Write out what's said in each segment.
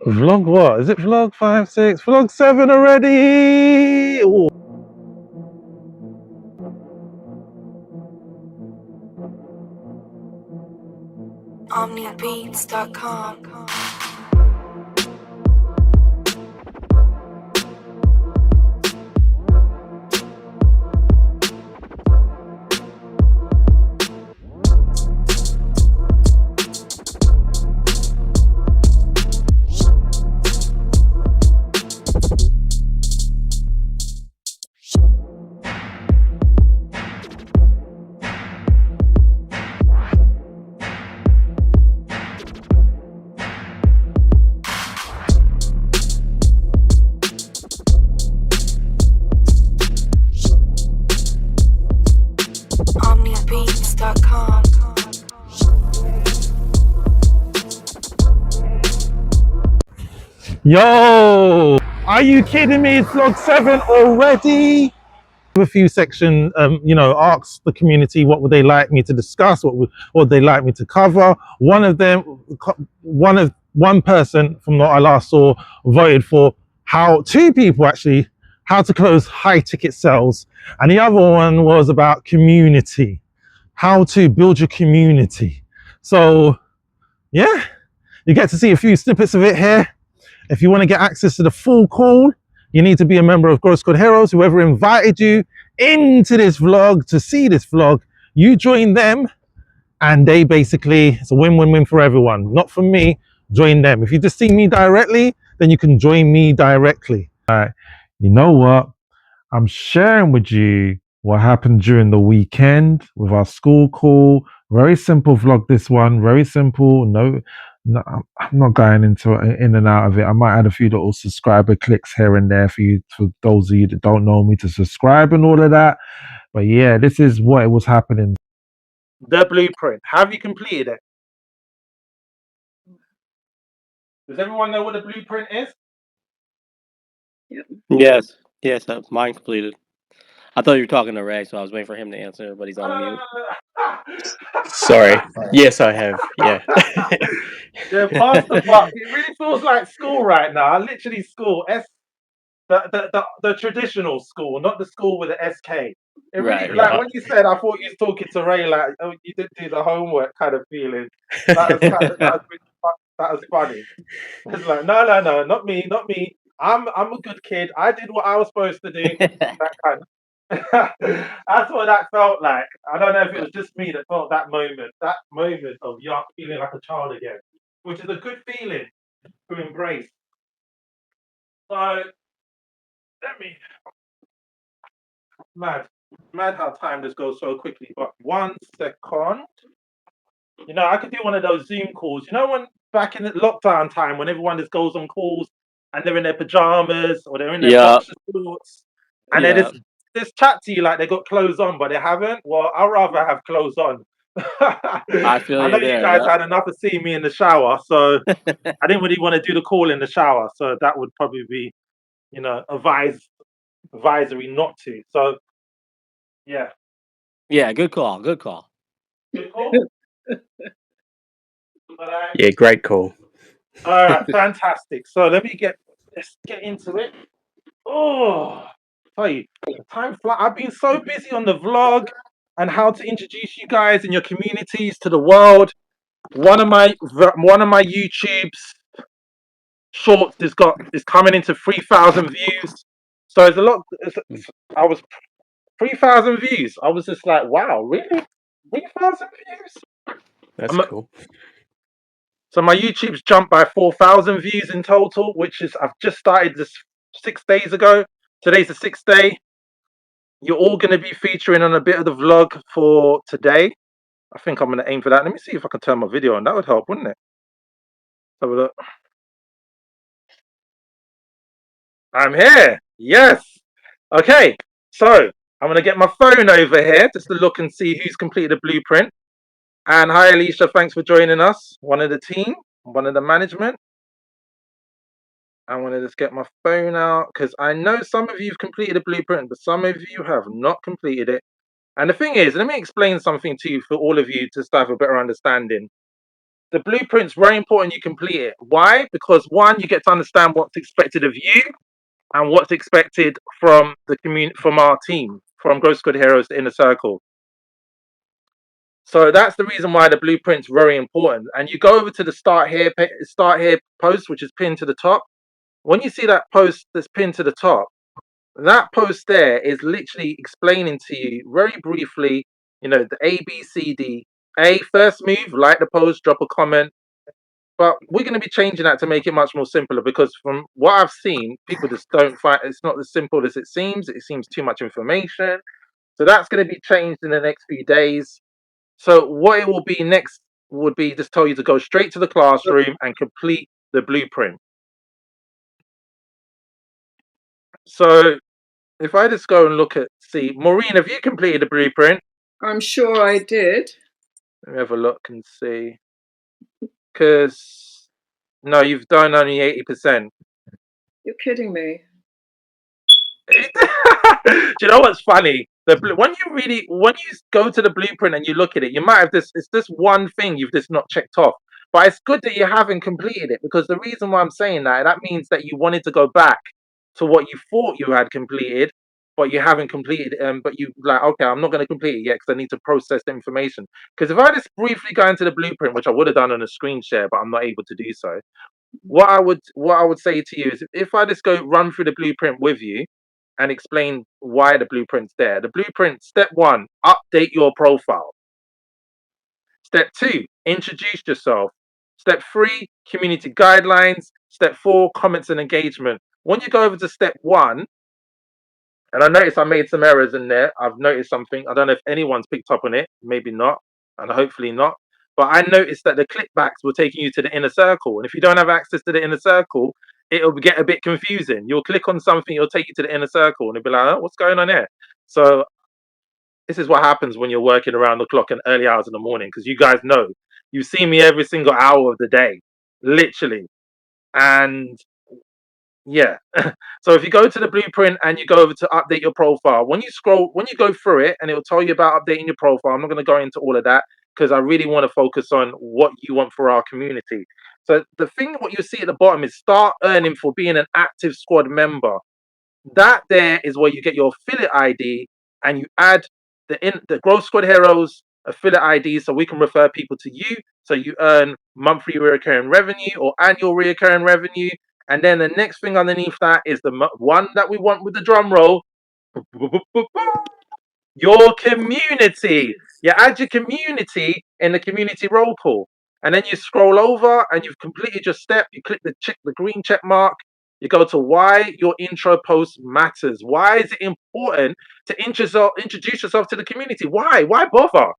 Vlog what? Is it vlog 5, 6? Vlog 7 already? Ooh. OmniBeats.com. OmniBeats.com. Yo! Are you kidding me? It's vlog 7 already? A few section, ask the community what would they like me to discuss, what would they like me to cover. One person from what I last saw voted for two people actually, how to close high ticket sales, and the other one was about community, how to build your community. So yeah, you get to see a few snippets of it here. If you want to get access to the full call, you need to be a member of Growth Squad Heroes. Whoever invited you into this vlog to see this vlog, you join them, and they basically, it's a win-win-win for everyone. Not for me, join them. If you just see me directly, then you can join me directly. All right, you know what? I'm sharing with you what happened during the weekend with our school call. Very simple vlog, this one. Very simple. No, I'm not going into in and out of it. I might add a few little subscriber clicks here and there for those of you that don't know me, to subscribe and all of that. But yeah, this is what it was happening. The blueprint. Have you completed it? Does everyone know what the blueprint is? Yes, yes, mine completed. I thought you were talking to Ray, so I was waiting for him to answer, but he's on mute. Sorry. Yes, I have. Yeah. Yeah, master fuck. It really feels like school right now. I literally school the traditional school, not the school with the SK. It really, Right. like when you said, I thought you was talking to Ray, like, oh, you didn't do the homework kind of feeling. That was funny. It's like, no, not me, not me. I'm a good kid. I did what I was supposed to do. That kind of. That's what that felt like. I don't know if it was just me that felt that moment of young, feeling like a child again, which is a good feeling to embrace. So let me. Mad how time just goes so quickly. But 1 second. I could do one of those Zoom calls. When back in the lockdown time, when everyone just goes on calls and they're in their pajamas or they're in their Yeah. boxer shorts, and they just chat to you like they got clothes on, but they haven't. Well, I'd rather have clothes on. I feel I know you there. you guys had enough of seeing me in the shower, so I didn't really want to do the call in the shower. So that would probably be, advisory not to. So yeah. Yeah, good call. Good call. Good call. Yeah, great call. All right, fantastic. So let's get into it. Oh, tell you, time flies. I've been so busy on the vlog and how to introduce you guys and your communities to the world. One of my YouTube's shorts is coming into 3,000 views. So it's a lot. I was 3,000 views. I was just like, wow, really? 3,000 views? That's cool. So my YouTube's jumped by 4,000 views in total, which is, I've just started this 6 days ago. Today's the 6th day. You're all going to be featuring on a bit of the vlog for today. I think I'm going to aim for that. Let me see if I can turn my video on. That would help, wouldn't it? Have a look. I'm here. Yes. Okay. So I'm going to get my phone over here just to look and see who's completed the blueprint. And hi, Alicia. Thanks for joining us. One of the team, one of the management. I want to just get my phone out because I know some of you have completed a blueprint, but some of you have not completed it. And the thing is, let me explain something to you for all of you to have a better understanding. the blueprint's very important you complete it. Why? Because one, you get to understand what's expected of you and what's expected from the community, from our team, from Growth Squad Heroes, the inner circle. So that's the reason why the blueprint's very important. And you go over to the start here post, which is pinned to the top. When you see that post that's pinned to the top, that post there is literally explaining to you very briefly, the A, B, C, D. A, first move, like the post, drop a comment. But we're going to be changing that to make it much more simpler, because from what I've seen, people just don't find it's not as simple as it seems. It seems too much information. So that's going to be changed in the next few days. So what it will be next would be just tell you to go straight to the classroom and complete the blueprint. So if I just go and see, Maureen, have you completed the blueprint? I'm sure I did. Let me have a look and see. Because, no, you've done only 80%. You're kidding me. Do you know what's funny? When you go to the blueprint and you look at it, you might have it's this one thing you've just not checked off. But it's good that you haven't completed it, because the reason why I'm saying that means that you wanted to go back to what you thought you had completed, but you haven't completed it. But you like, okay, I'm not going to complete it yet because I need to process the information. Because if I just briefly go into the blueprint, which I would have done on a screen share, but I'm not able to do so, what I would say to you is, if I just go run through the blueprint with you and explain why the blueprint's there. The blueprint, step 1, update your profile. Step 2, introduce yourself. Step 3, community guidelines. Step 4, comments and engagement. When you go over to step 1, and I noticed I made some errors in there. I've noticed something. I don't know if anyone's picked up on it. Maybe not, and hopefully not. But I noticed that the clickbacks were taking you to the inner circle. And if you don't have access to the inner circle, it'll get a bit confusing. You'll click on something, it'll take you to the inner circle, and it'll be like, oh, what's going on here? So this is what happens when you're working around the clock and early hours in the morning, because you guys know, you see me every single hour of the day, literally. And yeah. So if you go to the blueprint and you go over to update your profile, when you go through it, and it will tell you about updating your profile. I'm not going to go into all of that because I really want to focus on what you want for our community. So the thing, what you see at the bottom is start earning for being an active squad member. That there is where you get your affiliate ID, and you add the Growth Squad Heroes affiliate ID, so we can refer people to you. So you earn monthly recurring revenue or annual recurring revenue. And then the next thing underneath that is the one that we want with the drum roll. Your community. You add your community in the community roll call. And then you scroll over and you've completed your step. You click the green check mark. You go to why your intro post matters. Why is it important to introduce yourself to the community? Why? Why bother?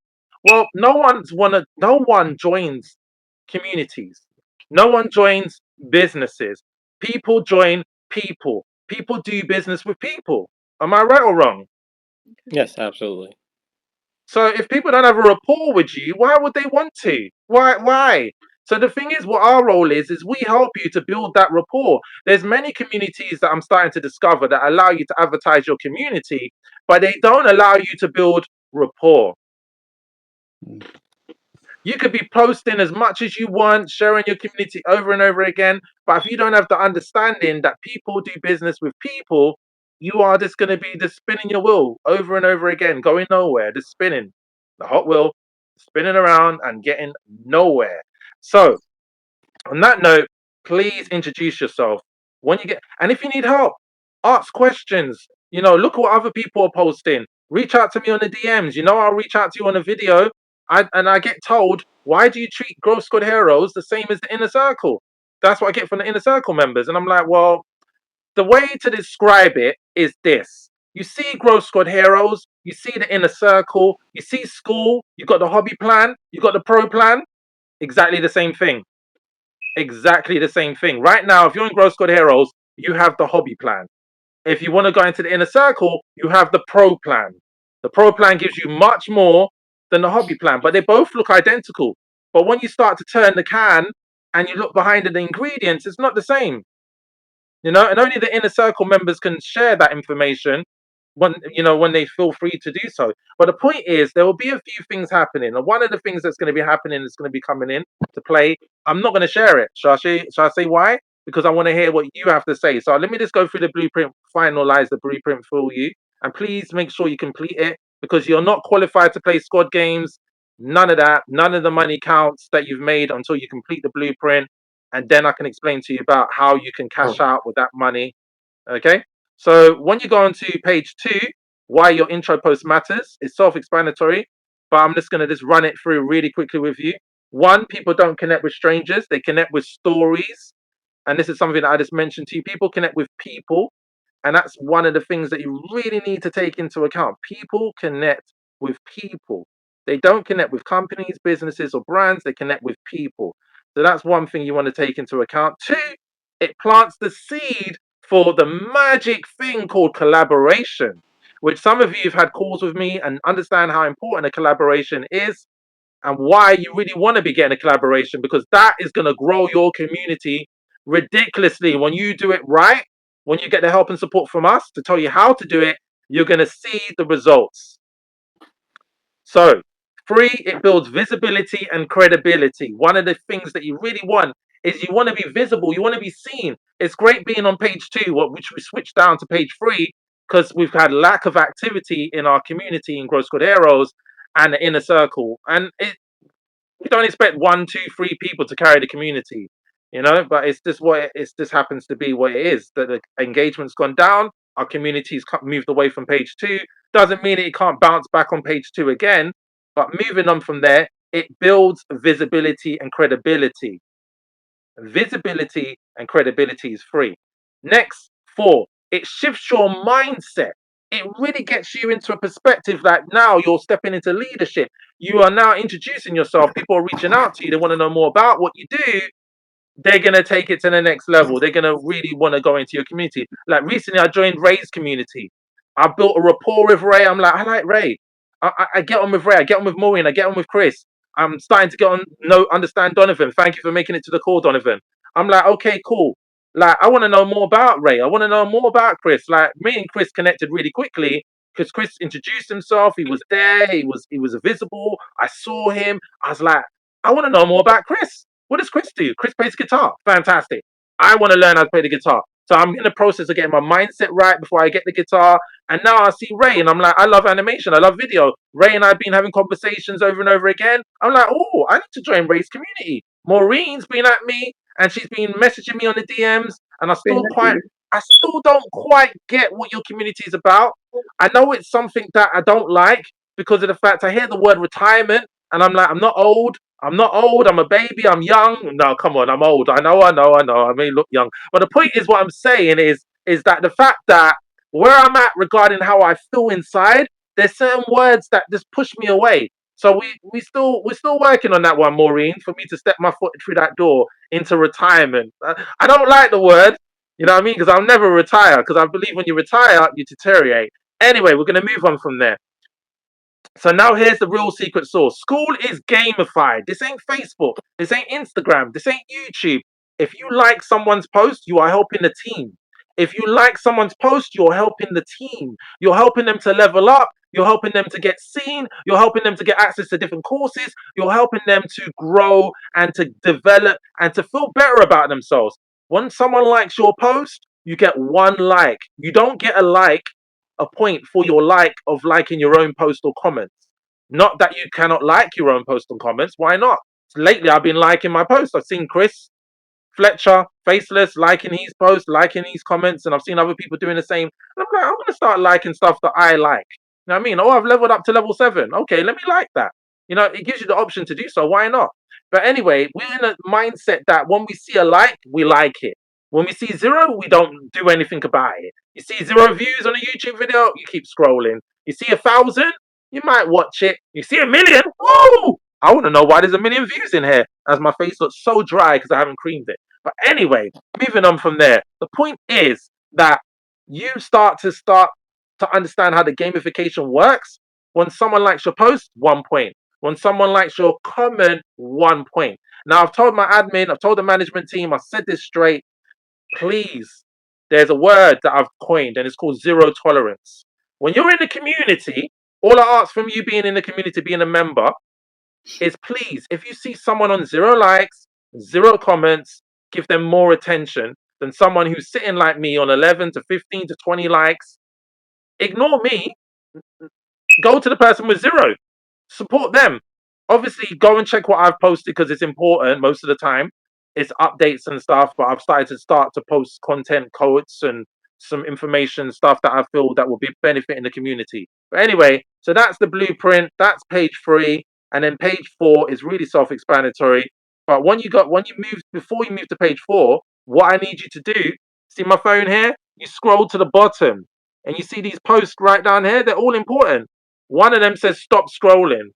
Well, no one joins communities. No one joins businesses. People join people. People do business with people. Am I right or wrong? Yes, absolutely. So if people don't have a rapport with you, why would they want to? Why? So the thing is, what our role is we help you to build that rapport. There's many communities that I'm starting to discover that allow you to advertise your community, but they don't allow you to build rapport. You could be posting as much as you want, sharing your community over and over again, but if you don't have the understanding that people do business with people, you are just going to be just spinning your wheel over and over again, going nowhere, just spinning the hot wheel, spinning around and getting nowhere. So, on that note, please introduce yourself. And if you need help, ask questions. Look what other people are posting. Reach out to me on the DMs. I'll reach out to you on a video. I get told, why do you treat Growth Squad Heroes the same as the inner circle? That's what I get from the inner circle members. And I'm like, well, the way to describe it is this. You see Growth Squad Heroes, you see the inner circle, you see Skool, you got the hobby plan, you got the pro plan. Exactly the same thing. Exactly the same thing. Right now, if you're in Growth Squad Heroes, you have the hobby plan. If you want to go into the inner circle, you have the pro plan. The pro plan gives you much more than the hobby plan, but they both look identical. But when you start to turn the can and you look behind the ingredients, it's not the same. And only the inner circle members can share that information. when they feel free to do so. But the point is, there will be a few things happening, and one of the things that's going to be happening is going to be coming in to play. I'm not going to share it. Shall I say why? Because I want to hear what you have to say. So let me just go through the blueprint, finalize the blueprint for you, and please make sure you complete it because you're not qualified to play squad games. None of that. None of the money counts that you've made until you complete the blueprint, and then I can explain to you about how you can cash out with that money. Okay. So when you go on to page 2, why your intro post matters, it's self-explanatory, but I'm just going to just run it through really quickly with you. 1, people don't connect with strangers, they connect with stories. And this is something that I just mentioned to you. People connect with people. And that's one of the things that you really need to take into account. People connect with people. They don't connect with companies, businesses, or brands. They connect with people. So that's one thing you want to take into account. 2, it plants the seed for the magic thing called collaboration, which some of you have had calls with me and understand how important a collaboration is and why you really want to be getting a collaboration, because that is going to grow your community ridiculously. When you do it right, when you get the help and support from us to tell you how to do it, you're going to see the results. So 3, it builds visibility and credibility. One of the things that you really want is you want to be visible, you want to be seen. It's great being on page 2, which we switched down to page 3 because we've had lack of activity in our community in Grow Squad Heroes and the inner circle, and we don't expect 1, 2, 3 people to carry the community, but it's just this happens to be what it is, that the engagement's gone down, our community's moved away from page 2. Doesn't mean it can't bounce back on page 2 again, but moving on from there, it builds visibility and credibility. Visibility and credibility is 3. Next, 4, it shifts your mindset. It really gets you into a perspective that now you're stepping into leadership. You are now introducing yourself. People are reaching out to you. They want to know more about what you do. They're going to take it to the next level. They're going to really want to go into your community. Like recently, I joined Ray's community. I built a rapport with Ray. I'm like, I like Ray. I get on with Ray. I get on with Maureen. I get on with Chris. I'm starting to understand Donovan. Thank you for making it to the call, Donovan. I'm like, okay, cool. Like, I want to know more about Ray. I want to know more about Chris. Like, me and Chris connected really quickly because Chris introduced himself. He was there. He was visible. I saw him. I was like, I want to know more about Chris. What does Chris do? Chris plays guitar. Fantastic. I want to learn how to play the guitar. So I'm in the process of getting my mindset right before I get the guitar. And now I see Ray and I'm like, I love animation. I love video. Ray and I have been having conversations over and over again. I'm like, oh, I need to join Ray's community. Maureen's been at me and she's been messaging me on the DMs. And I still don't quite get what your community is about. I know it's something that I don't like because of the fact I hear the word retirement and I'm like, I'm not old. I'm a baby, I'm young. No, come on, I'm old. I know. I may look young. But the point is what I'm saying is that the fact that where I'm at regarding how I feel inside, there's certain words that just push me away. So we're still working on that one, Maureen, for me to step my foot through that door into retirement. I don't like the word, you know what I mean? Because I'll never retire, because I believe when you retire, you deteriorate. Anyway, we're going to move on from there. So now here's the real secret sauce. Skool is gamified. This ain't Facebook. This ain't Instagram. This ain't YouTube. If you like someone's post, you are helping the team. If you like someone's post, you're helping the team. You're helping them to level up. You're helping them to get seen. You're helping them to get access to different courses. You're helping them to grow and to develop and to feel better about themselves. When someone likes your post, you get 1 like. You don't get a point for your like of liking your own post or comments. Not that you cannot like your own post and comments. Why not? Lately, I've been liking my posts. I've seen Chris Fletcher, Faceless, liking his posts, liking his comments, and I've seen other people doing the same. And I'm like, I'm going to start liking stuff that I like. You know what I mean? Oh, I've leveled up to level 7. Okay, let me like that. It gives you the option to do so. Why not? But anyway, we're in a mindset that when we see a like, we like it. When we see 0, we don't do anything about it. You see 0 views on a YouTube video, you keep scrolling. You see 1,000, you might watch it. You see 1,000,000, woo! I want to know why there's 1,000,000 views in here, as my face looks so dry because I haven't creamed it. But anyway, moving on from there. The point is that you start to understand how the gamification works. When someone likes your post, 1 point. When someone likes your comment, 1 point. Now, I've told my admin, I've told the management team, I said this straight. Please, there's a word that I've coined and it's called 0 tolerance. When you're in the community, all I ask from you being in the community, being a member, is please, if you see someone on 0 likes, 0 comments, give them more attention than someone who's sitting like me on 11 to 15 to 20 likes. Ignore me. Go to the person with 0. Support them. Obviously, go and check what I've posted because it's important most of the time. It's updates and stuff, but I've started to post content quotes and some information stuff that I feel that will be benefiting the community. But anyway, so that's the blueprint. That's page 3, and then page 4 is really self-explanatory. But before you move to page 4, what I need you to do, see my phone here? You scroll to the bottom, and you see these posts right down here. They're all important. One of them says stop scrolling.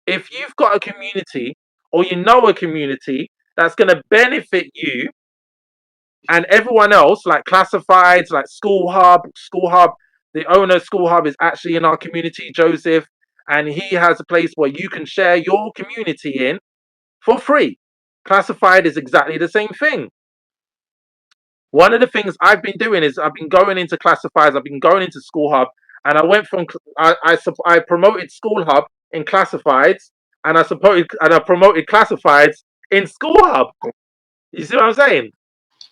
If you've got a community or you know a community that's going to benefit you and everyone else, like classifieds, like School Hub, the owner of School Hub is actually in our community, Joseph, and he has a place where you can share your community in for free. Classified is exactly the same thing. One of the things I've been doing is I've been going into classifieds, I've been going into School Hub, and I went from I promoted School Hub in classifieds, and I promoted classifieds in School Hub. You see what I'm saying?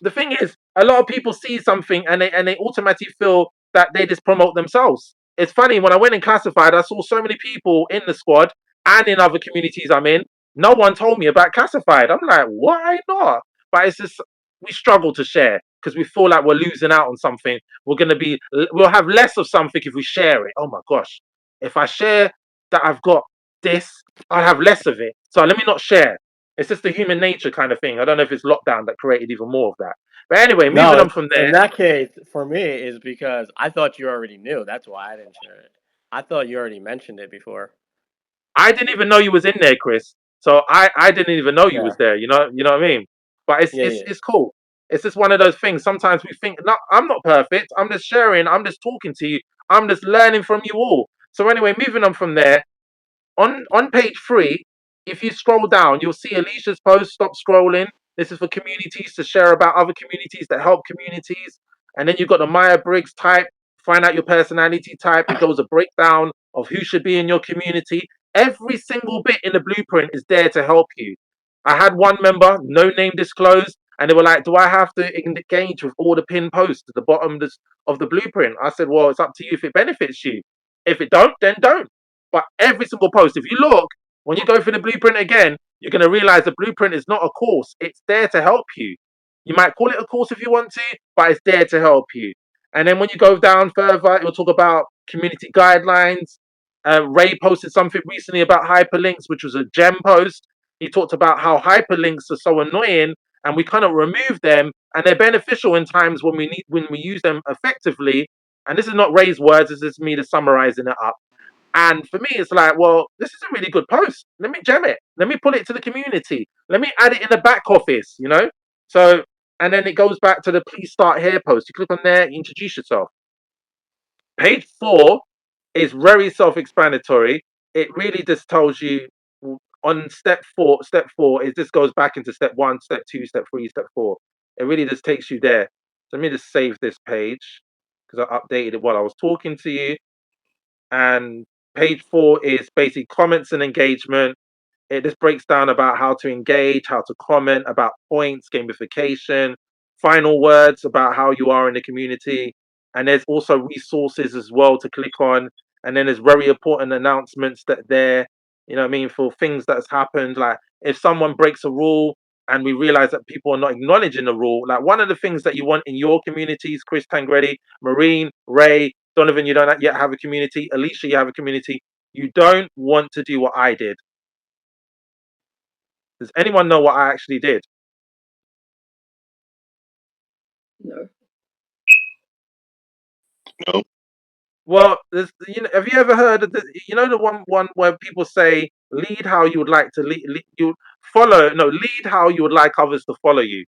The thing is, a lot of people see something and they automatically feel that they just promote themselves. It's funny, when I went in classified, I saw so many people in the squad and in other communities I'm in. No one told me about classified. I'm like, why not? But it's just we struggle to share because we feel like we're losing out on something. We'll have less of something if we share it. Oh my gosh. If I share that I've got this, I'll have less of it. So let me not share. It's just the human nature kind of thing. I don't know if it's lockdown that created even more of that. But anyway, moving No, on from there. in that case, for me, is because I thought you already knew. That's why I didn't share it. I thought you already mentioned it before. I didn't even know you was in there, Chris. So I didn't even know you Yeah, was there. You know what I mean? But it's yeah, it's yeah. it's cool. It's just one of those things. Sometimes we think, no, I'm not perfect. I'm just sharing. I'm just talking to you. I'm just learning from you all. So anyway, moving on from there. On page 3, if you scroll down, you'll see Alicia's post. Stop scrolling. This is for communities to share about other communities that help communities. And then you've got the Myers-Briggs type. Find out your personality type. It goes a breakdown of who should be in your community. Every single bit in the blueprint is there to help you. I had one member, no name disclosed, and they were like, "Do I have to engage with all the pin posts at the bottom of the blueprint?" I said, "Well, it's up to you if it benefits you. If it don't, then don't." But every single post, if you look, when you go through the blueprint again, you're going to realize the blueprint is not a course. It's there to help you. You might call it a course if you want to, but it's there to help you. And then when you go down further, it'll talk about community guidelines. Ray posted something recently about hyperlinks, which was a gem post. He talked about how hyperlinks are so annoying and we kind of remove them and they're beneficial in times when we use them effectively. And this is not Ray's words, this is me just summarizing it up. And for me, it's like, well, this is a really good post. Let me gem it. Let me pull it to the community. Let me add it in the back office. So, and then it goes back to the please start here post. You click on there, introduce yourself. Page 4 is very self-explanatory. It really just tells you on step 4. Step 4 is this goes back into step 1, step 2, step 3, step 4. It really just takes you there. So let me just save this page because I updated it while I was talking to you. And page 4 is basically comments and engagement. It just breaks down about how to engage, how to comment, about points, gamification, final words about how you are in the community. And there's also resources as well to click on. And then there's very important announcements that for things that's happened. Like if someone breaks a rule and we realize that people are not acknowledging the rule, like one of the things that you want in your communities, Chris Tangredi, Marine, Ray, Donovan, you don't yet have a community. Alicia, you have a community. You don't want to do what I did. Does anyone know what I actually did? No. No. Well, have you ever heard of the one where people say lead how you would like to lead you follow no lead how you would like others to follow you.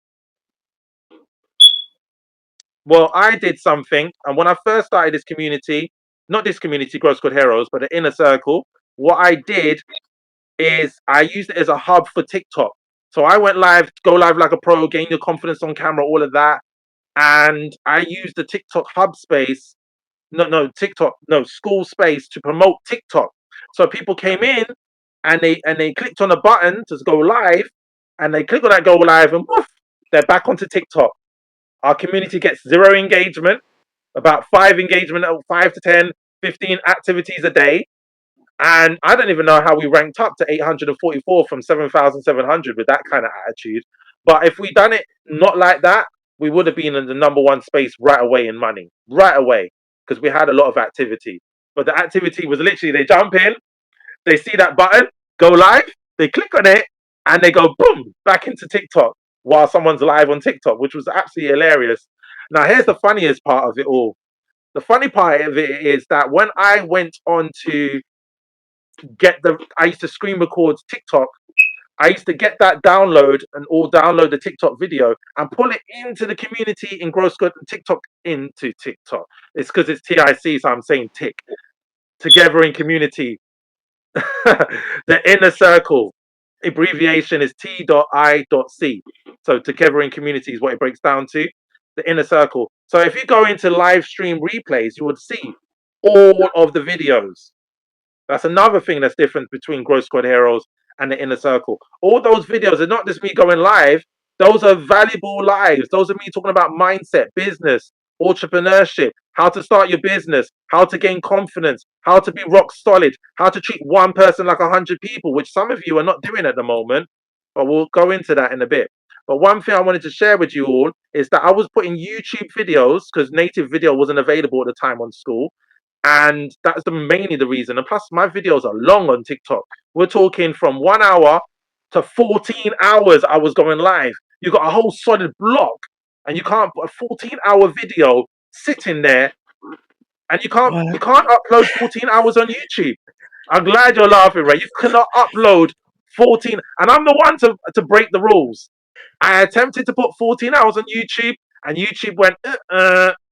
Well, I did something, and when I first started this community, not this community, Growth Squad Heroes, but the inner circle, what I did is I used it as a hub for TikTok. So I went live, go live like a pro, gain your confidence on camera, all of that. And I used the TikTok hub space TikTok, no, School space to promote TikTok. So people came in and they clicked on a button to go live, and they click on that go live, and woof, they're back onto TikTok. Our community gets zero engagement, about 5 to 10, 15 activities a day. And I don't even know how we ranked up to 844 from 7,700 with that kind of attitude. But if we done it not like that, we would have been in the number one space right away in money, right away, because we had a lot of activity. But the activity was literally they jump in, they see that button, go live, they click on it, and they go boom back into TikTok while someone's live on TikTok, which was absolutely hilarious. Now, here's the funniest part of it all. The funny part of it is that when I went on to I used to screen record TikTok. I used to get that download and all download the TikTok video and pull it into the community in Gross Good and TikTok into TikTok. It's because it's TIC, so I'm saying tick. Together in community. The inner circle abbreviation is T.I.C. So together in community is what it breaks down to. The inner circle. So if you go into live stream replays, you would see all of the videos. That's another thing that's different between Growth Squad Heroes and the Inner Circle. All those videos are not just me going live. Those are valuable lives. Those are me talking about mindset, business, entrepreneurship, how to start your business, how to gain confidence, how to be rock solid, how to treat one person like 100 people, which some of you are not doing at the moment. But we'll go into that in a bit. But one thing I wanted to share with you all is that I was putting YouTube videos because native video wasn't available at the time on School. And that's mainly the reason. And plus, my videos are long on TikTok. We're talking from 1 hour to 14 hours. I was going live. You got a whole solid block, and you can't put a 14-hour video sitting there, and you can't upload 14 hours on YouTube. I'm glad you're laughing, Ray. You cannot upload 14, and I'm the one to break the rules. I attempted to put 14 hours on YouTube, and YouTube went,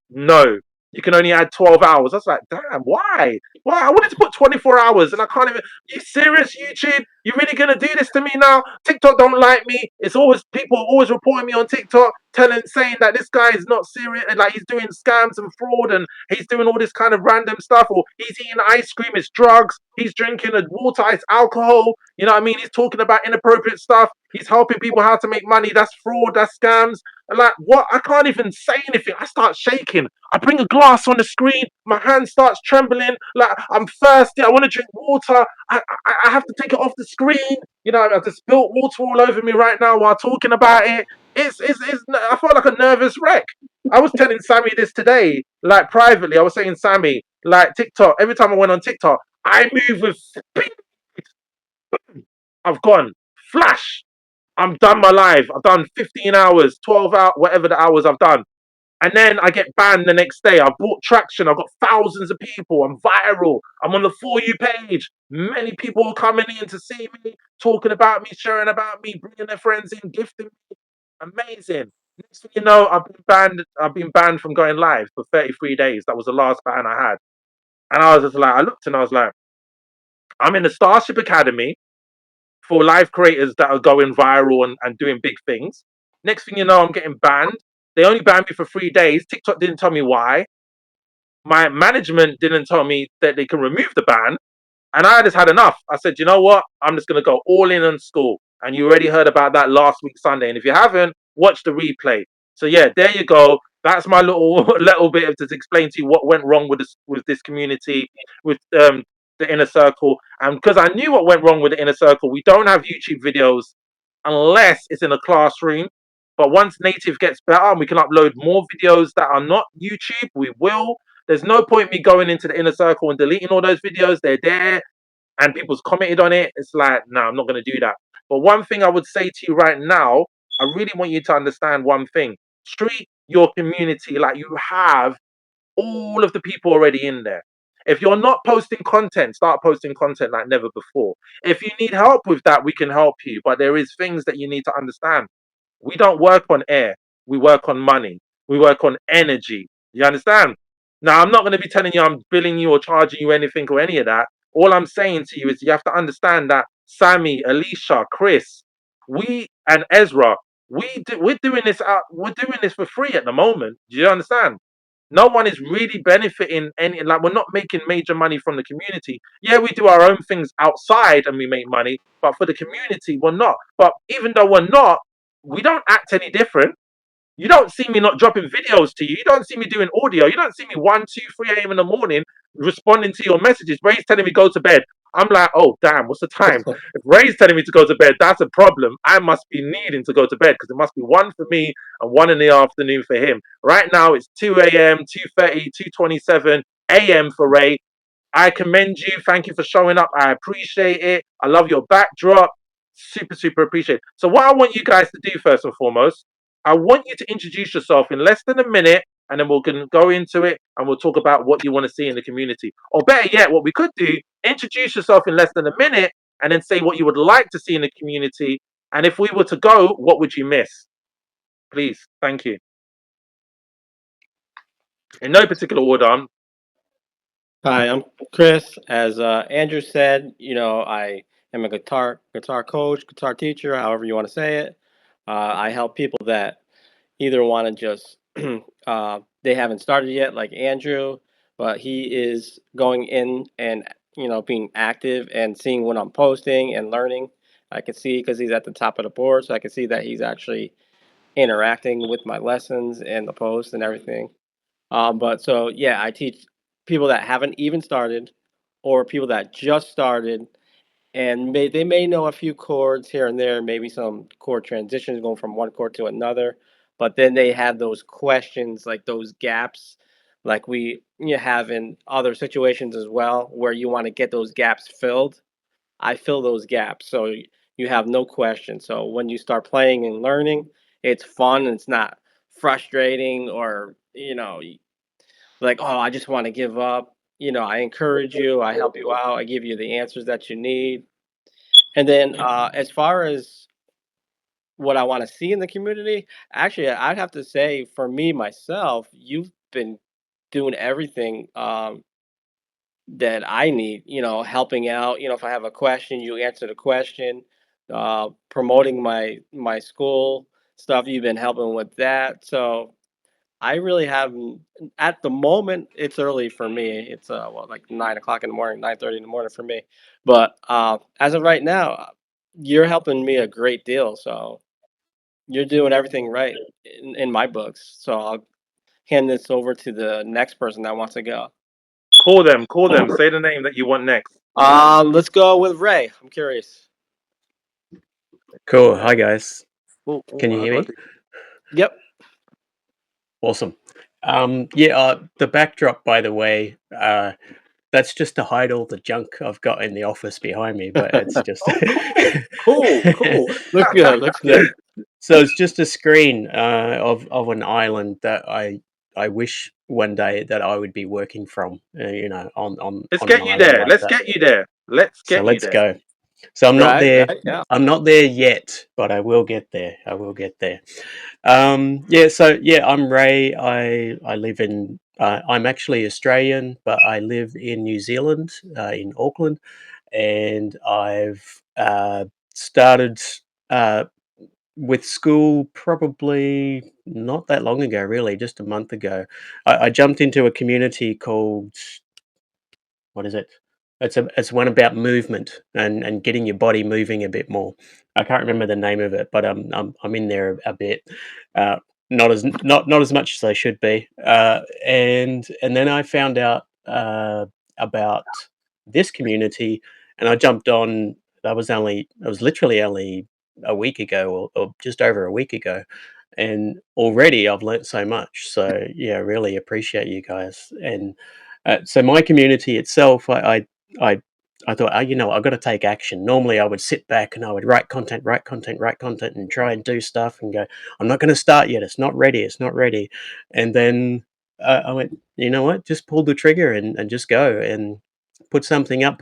no. You can only add 12 hours. I was like, damn, why? Why? I wanted to put 24 hours, and I can't even. You serious, YouTube? You really gonna do this to me now? TikTok don't like me. It's always people are always reporting me on TikTok, saying that this guy is not serious, like he's doing scams and fraud, and he's doing all this kind of random stuff, or he's eating ice cream, it's drugs, he's drinking a water, it's alcohol. You know what I mean? He's talking about inappropriate stuff. He's helping people how to make money. That's fraud. That's scams. And like, what? I can't even say anything. I start shaking. I bring a glass on the screen. My hand starts trembling. Like, I'm thirsty. I want to drink water. I have to take it off the screen. You know, I've just spilled water all over me right now while talking about it. I felt like a nervous wreck. I was telling Sammy this today, like privately. I was saying, Sammy, like TikTok, every time I went on TikTok, I move with speed. I've gone. Flash. I'm done my live. I've done 15 hours, 12 hours, whatever the hours I've done. And then I get banned the next day. I bought traction. I've got thousands of people. I'm viral. I'm on the For You page. Many people are coming in to see me, talking about me, sharing about me, bringing their friends in, gifting me. Amazing. Next thing you know, I've been banned from going live for 33 days. That was the last ban I had. And I was just like, I looked and I was like, I'm in the Starship Academy for live creators that are going viral and doing big things. Next thing you know, I'm getting banned. They only banned me for 3 days. TikTok didn't tell me why. My management didn't tell me that they can remove the ban. And I just had enough. I said, you know what? I'm just going to go all in on School. And you already heard about that last week Sunday. And if you haven't, watch the replay. So yeah, there you go. That's my little bit of to explain to you what went wrong with this community, with the inner circle. And because I knew what went wrong with the inner circle, we don't have YouTube videos unless it's in a classroom. But once native gets better and we can upload more videos that are not YouTube, we will. There's no point me going into the inner circle and deleting all those videos. They're there and people's commented on it. It's like, no, I'm not going to do that. But one thing I would say to you right now, I really want you to understand one thing. Treat your community like you have all of the people already in there. If you're not posting content, start posting content like never before. If you need help with that, we can help you. But there is things that you need to understand. We don't work on air. We work on money. We work on energy. You understand? Now, I'm not going to be telling you I'm billing you or charging you anything or any of that. All I'm saying to you is you have to understand that Sammy, Alicia, Chris, we and Ezra, we're doing this for free at the moment. Do you understand? No one is really benefiting any, like, we're not making major money from the community. Yeah, we do our own things outside and we make money, but for the community, we're not. But even though we're not, we don't act any different. You don't see me not dropping videos to you. You don't see me doing audio. You don't see me 1, 2, 3 a.m. in the morning responding to your messages. Ray's telling me go to bed. I'm like, oh damn, what's the time? If Ray's telling me to go to bed, that's a problem. I must be needing to go to bed because it must be 1 for me and 1 in the afternoon for him. Right now it's 2 a.m., 2:30, 2:27 a.m. for Ray. I commend you. Thank you for showing up. I appreciate it. I love your backdrop. Super, super appreciate it. So what I want you guys to do first and foremost, I want you to introduce yourself in less than a minute, and then we can go into it and we'll talk about what you want to see in the community. Or better yet, what we could do, introduce yourself in less than a minute and then say what you would like to see in the community. And if we were to go, what would you miss? Please. Thank you. In no particular order. Hi, I'm Chris. As Andrew said, I am a guitar coach, guitar teacher, however you want to say it. I help people that either want to just they haven't started yet, like Andrew, but he is going in and being active and seeing what I'm posting and learning. I can see because he's at the top of the board, so I can see that he's actually interacting with my lessons and the posts and everything. But so yeah, I teach people that haven't even started or people that just started and they may know a few chords here and there, maybe some chord transitions going from one chord to another, but then they have those questions, like those gaps, like we you have in other situations as well, where you want to get those gaps filled. I fill those gaps, so you have no question. So when you start playing and learning, it's fun. And it's not frustrating or like, oh, I just want to give up. I encourage you. I help you out. I give you the answers that you need. And then, as far as what I want to see in the community, actually, I'd have to say for me myself, you've been doing everything that I need. Helping out. If I have a question, you answer the question. Promoting my school stuff, you've been helping with that. So I really haven't. At the moment, it's early for me. It's like 9 o'clock in the morning, 9:30 in the morning for me. But as of right now, you're helping me a great deal. So you're doing everything right in my books. So I'll hand this over to the next person that wants to go. Call them. Call them. Say the name that you want next. Let's go with Ray. I'm curious. Cool. Hi guys. Ooh, Can you hear me? Yep. Awesome. Yeah. The backdrop, by the way, that's just to hide all the junk I've got in the office behind me. But it's just Cool. Looks good. Looks good. So it's just a screen of an island that I wish one day that I would be working from. On Let's on get an you island there. like Let's that. get you there. Let's So get you let's there. go. So I'm not there. Right. Yeah. I'm not there yet, but I will get there. I will get there. Yeah. So yeah, I'm Ray. I live in. I'm actually Australian, but I live in New Zealand, in Auckland, and I've started uh, with Skool probably not that long ago, really, just a month ago. I jumped into a community called, what is it? It's one about movement and getting your body moving a bit more. I can't remember the name of it, but I'm in there a bit. Uh, not as much as I should be. And then I found out about this community, and I jumped on. That was literally only a week ago, or just over a week ago, and already I've learnt so much. So yeah, really appreciate you guys. And so my community itself, I, I thought, I've got to take action. Normally, I would sit back and I would write content, and try and do stuff and go, I'm not going to start yet. It's not ready. It's not ready. And then I went, you know what? Just pull the trigger and just go and put something up,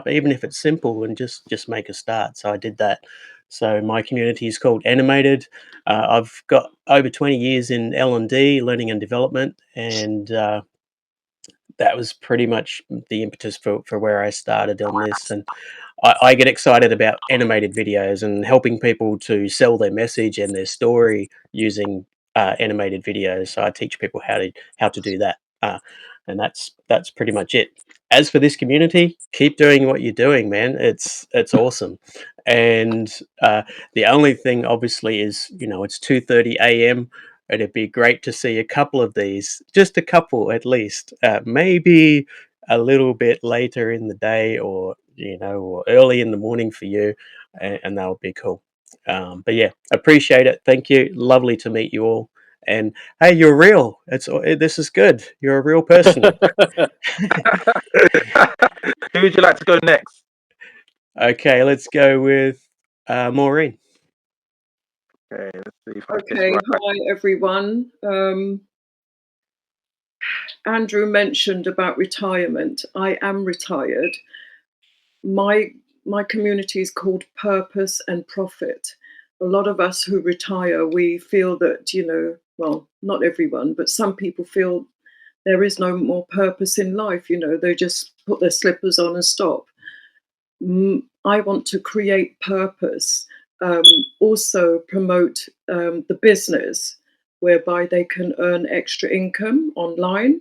even if it's simple, and just make a start. So I did that. So my community is called Animated. I've got over 20 years in L&D, learning and development, and that was pretty much the impetus for where I started on this. And I get excited about animated videos and helping people to sell their message and their story using animated videos. So I teach people how to do that, and that's pretty much it. As for this community, keep doing what you're doing, man. It's awesome, and the only thing obviously is, it's 2:30 a.m. It'd be great to see a couple of these, just a couple at least, maybe a little bit later in the day, or or early in the morning for you, and that would be cool. But yeah, appreciate it. Thank you. Lovely to meet you all. And hey, you're real. This is good. You're a real person. Who would you like to go next? Okay, let's go with Maureen. Okay, let's see if I get this Okay, right. hi everyone. Andrew mentioned about retirement. I am retired. My community is called Purpose and Profit. A lot of us who retire, we feel that, well, not everyone, but some people feel there is no more purpose in life. They just put their slippers on and stop. I want to create purpose, also promote the business whereby they can earn extra income online.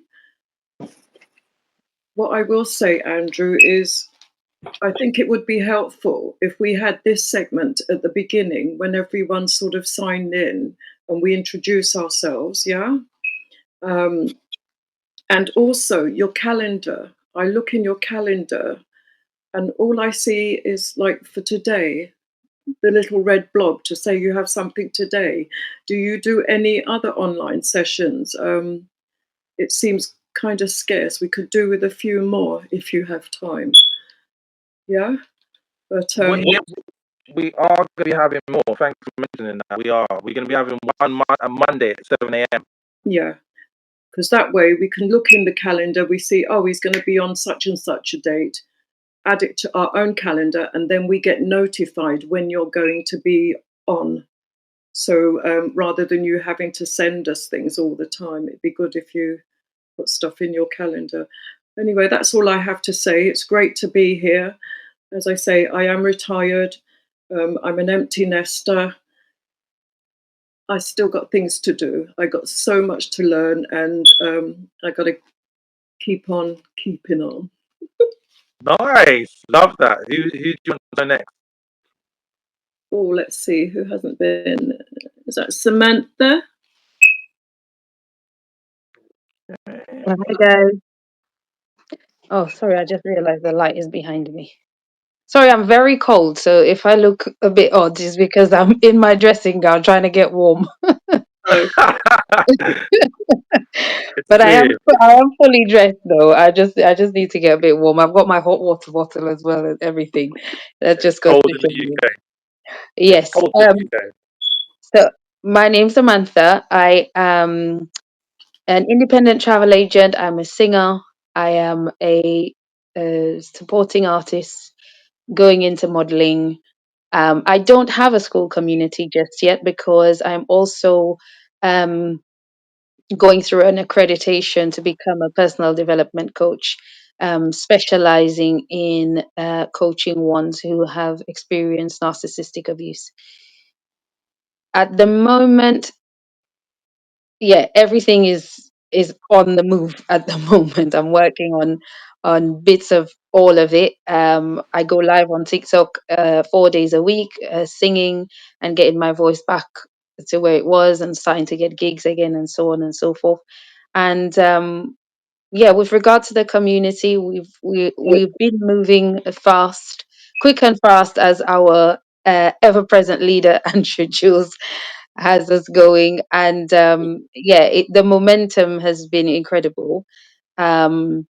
What I will say, Andrew, is I think it would be helpful if we had this segment at the beginning when everyone sort of signed in and we introduce ourselves, yeah? And also your calendar. I look in your calendar and all I see is like for today, the little red blob to say you have something today. Do you do any other online sessions? It seems kind of scarce. We could do with a few more if you have time. Yeah, but Yeah, we are going to be having more. Thanks for mentioning that. We're going to be having a Monday at 7 a.m. yeah, because that way we can look in the calendar. We see, oh, he's going to be on such and such a date. Add it to our own calendar, and then we get notified when you're going to be on. So rather than you having to send us things all the time, it'd be good if you put stuff in your calendar. Anyway, that's all I have to say. It's great to be here. As I say, I am retired. I'm an empty nester. I still got things to do. I got so much to learn, and I got to keep on keeping on. Nice. Love that. Who do you want to go next? Oh, let's see who hasn't been. Is that Samantha? Hi guys. Oh, sorry, I just realized the light is behind me. Sorry, I'm very cold, so if I look a bit odd, it's because I'm in my dressing gown trying to get warm. Oh, But I am See. I am fully dressed though. I just need to get a bit warm. I've got my hot water bottle as well and everything. That It's just goes cold to in show the you. UK. It's Yes. cold in the UK. So my name's Samantha. I am an independent travel agent. I'm a singer. I am a supporting artist going into modeling. I don't have a school community just yet because I'm also um, going through an accreditation to become a personal development coach, specializing in coaching ones who have experienced narcissistic abuse. At the moment, yeah, everything is on the move at the moment. I'm working on bits of all of it. I go live on TikTok 4 days a week, singing and getting my voice back to where it was, and starting to get gigs again, and so on and so forth. And yeah, with regard to the community, we've been moving fast, quick and fast, as our ever present leader Andrew Jules has us going. And yeah, the momentum has been incredible. Um,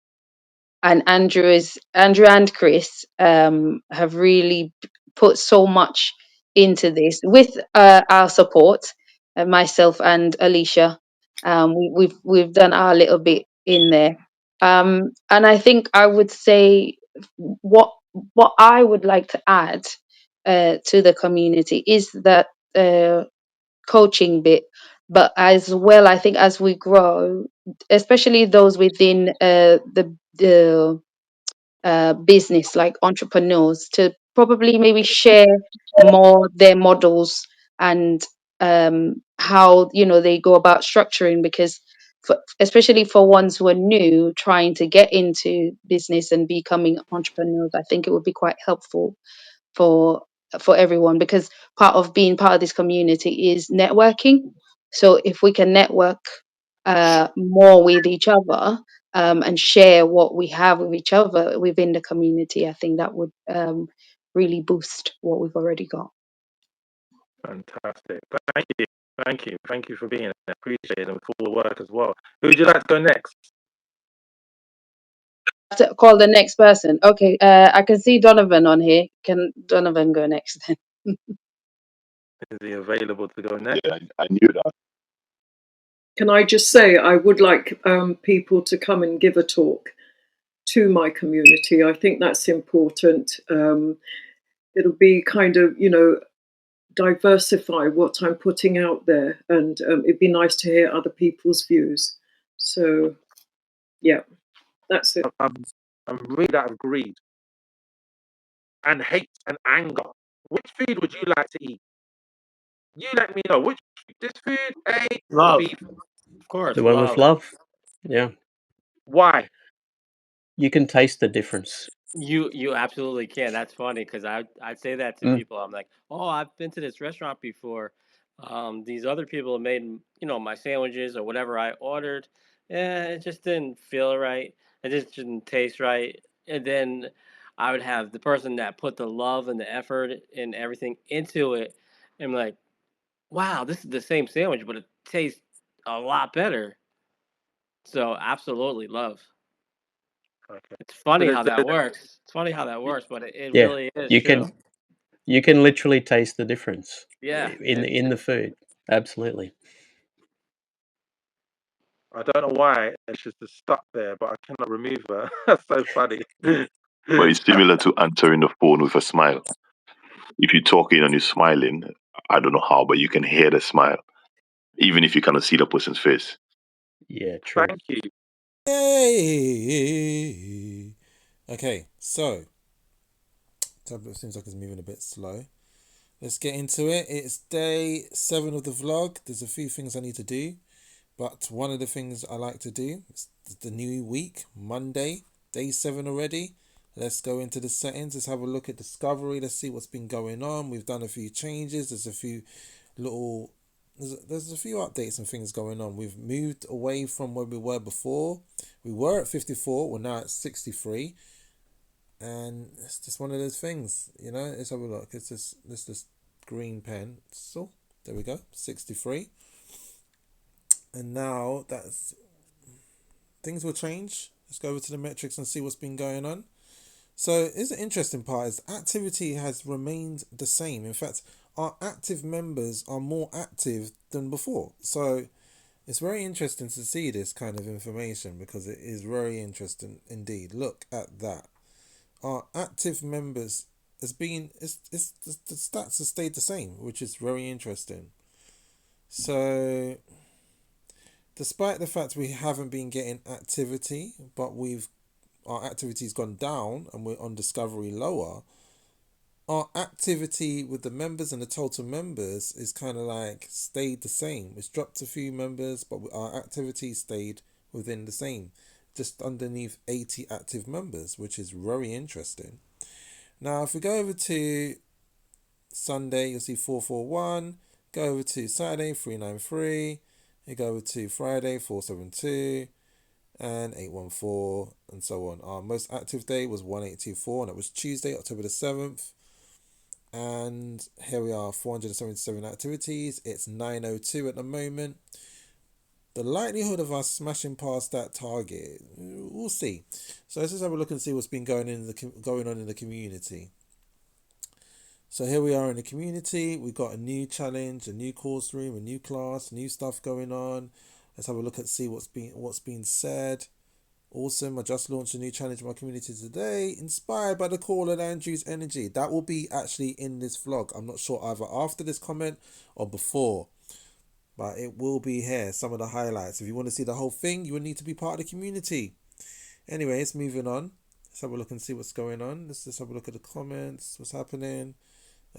and Andrew and Chris have really put so much into this with our support, myself and Alicia. We've done our little bit in there, and I think I would say what what I would like to add to the community is that coaching bit, but as well, I think as we grow, especially those within the business, like entrepreneurs, to probably maybe share more their models and how they go about structuring, because especially for ones who are new trying to get into business and becoming entrepreneurs, I think it would be quite helpful for everyone, because part of being part of this community is networking. So if we can network more with each other, and share what we have with each other within the community, I think that would really boost what we've already got. Fantastic. Thank you. Thank you. Thank you for being here. Appreciate it, and for all the work as well. Who would you like to go next? To call the next person. Okay, I can see Donovan on here. Can Donovan go next then? Is he available to go next? Yeah, I knew that. Can I just say, I would like people to come and give a talk to my community. I think that's important. It'll be kind of, diversify what I'm putting out there, and it'd be nice to hear other people's views. So, yeah, that's it. I'm really out of greed and hate and anger. Which food would you like to eat? You let me know. Which this food, A or Love, B? of course, The one with love. love. Yeah, Why? you can taste the difference. You absolutely can. That's funny because I say that to Mm. people. I'm like, oh, I've been to this restaurant before. These other people have made my sandwiches or whatever I ordered. It just didn't feel right. It just didn't taste right. And then I would have the person that put the love and the effort and everything into it. And I'm like, wow, this is the same sandwich, but it tastes a lot better. So absolutely love. Okay. It's funny So how that works. It's funny how that works, but it Yeah, really is you true. can literally taste the difference Yeah. in the food. Absolutely. I don't know why she's just stuck there, but I cannot remove her. That's so funny. But it's similar to answering the phone with a smile. If you're talking and you're smiling, I don't know how, but you can hear the smile, even if you cannot see the person's face. Yeah, true. Thank you. Hey. Okay, so tablet seems like it's moving a bit slow. Let's get into it. It's day 7 of the vlog. There's a few things I need to do, but one of the things I like to do is the new week, Monday, day 7 already. Let's go into the settings. Let's have a look at discovery. Let's see what's been going on. We've done a few changes. There's a few little there's a few updates and things going on. We've moved away from where we were before. We were at 54, we're now at 63. And it's just one of those things, let's have a look. It's this green pencil. There we go, 63. And now things will change. Let's go over to the metrics and see what's been going on. So here's the interesting part, is activity has remained the same. In fact, our active members are more active than before. So it's very interesting to see this kind of information, because it is very interesting indeed. Look at that. Our active members the stats have stayed the same, which is very interesting. So despite the fact we haven't been getting activity, but our activity's gone down and we're on discovery lower, our activity with the members and the total members is kind of like stayed the same. It's dropped a few members, but our activity stayed within the same, just underneath 80 active members, which is very interesting. Now, if we go over to Sunday, you'll see 441. Go over to Saturday, 393. You go over to Friday, 472. And 814, and so on. Our most active day was 1824, and it was Tuesday, October the 7th. And here we are, 477 activities. It's 902 at the moment. The likelihood of us smashing past that target, we'll see. So let's just have a look and see what's been going on in the community. So here we are in the community. We've got a new challenge, a new course room, a new class, new stuff going on. Let's have a look and see what's been said. Awesome. I just launched a new challenge in my community today, inspired by the call of Andrew's energy. That will be actually in this vlog. I'm not sure either after this comment or before, but it will be here. Some of the highlights. If you want to see the whole thing, you will need to be part of the community. Anyways, moving on. Let's have a look and see what's going on. Let's just have a look at the comments. What's happening?